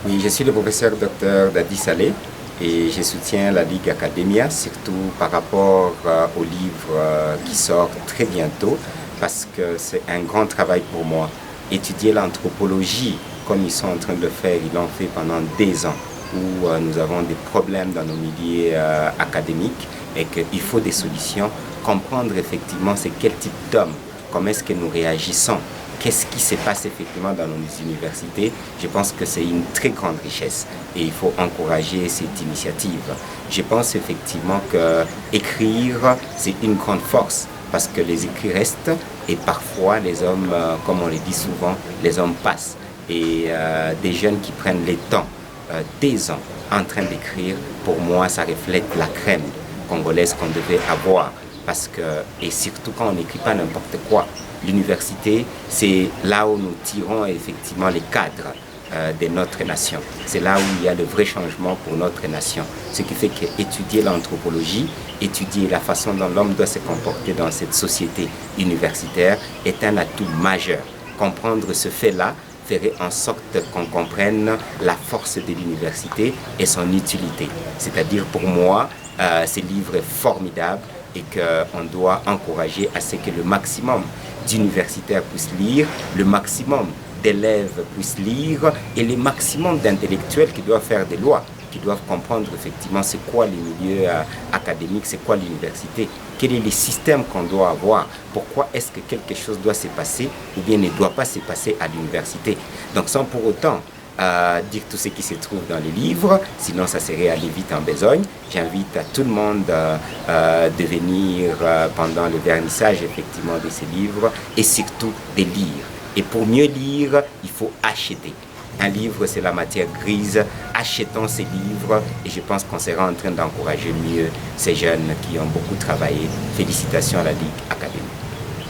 Oui, je suis le professeur Dr Dadi Saleh et je soutiens la Ligue Academia, surtout par rapport au livre qui sort très bientôt, parce que c'est un grand travail pour moi. Étudier l'anthropologie, comme ils sont en train de le faire, ils l'ont fait pendant des ans, où nous avons des problèmes dans nos milieux académiques et qu'il faut des solutions, comprendre effectivement c'est quel type d'homme, comment est-ce que nous réagissons, qu'est-ce qui se passe effectivement dans nos universités. Je pense que c'est une très grande richesse et il faut encourager cette initiative. Je pense effectivement que écrire, c'est une grande force parce que les écrits restent et parfois les hommes, comme on le dit souvent, les hommes passent. Et des jeunes qui prennent le temps, des ans, en train d'écrire, pour moi, ça reflète la crème congolaise qu'on devait avoir. Parce que, et surtout quand on n'écrit pas n'importe quoi, l'université, c'est là où nous tirons effectivement les cadres de notre nation. C'est là où il y a le vrai changement pour notre nation. Ce qui fait qu'étudier l'anthropologie, étudier la façon dont l'homme doit se comporter dans cette société universitaire est un atout majeur. Comprendre ce fait-là ferait en sorte qu'on comprenne la force de l'université et son utilité. C'est-à-dire pour moi, ce livre est formidable et qu'on doit encourager à ce que le maximum d'universitaires puissent lire, le maximum d'élèves puissent lire et le maximum d'intellectuels qui doivent faire des lois, qui doivent comprendre effectivement c'est quoi les milieux académiques, c'est quoi l'université, quel est le système qu'on doit avoir, pourquoi est-ce que quelque chose doit se passer ou bien ne doit pas se passer à l'université. Donc sans pour autant dire tout ce qui se trouve dans les livres, sinon ça serait aller vite en besogne. J'invite à tout le monde de venir pendant le vernissage effectivement de ces livres et surtout de lire. Et pour mieux lire, il faut acheter. Un livre, c'est la matière grise. Achetons ces livres et je pense qu'on sera en train d'encourager mieux ces jeunes qui ont beaucoup travaillé. Félicitations à la Ligue académique.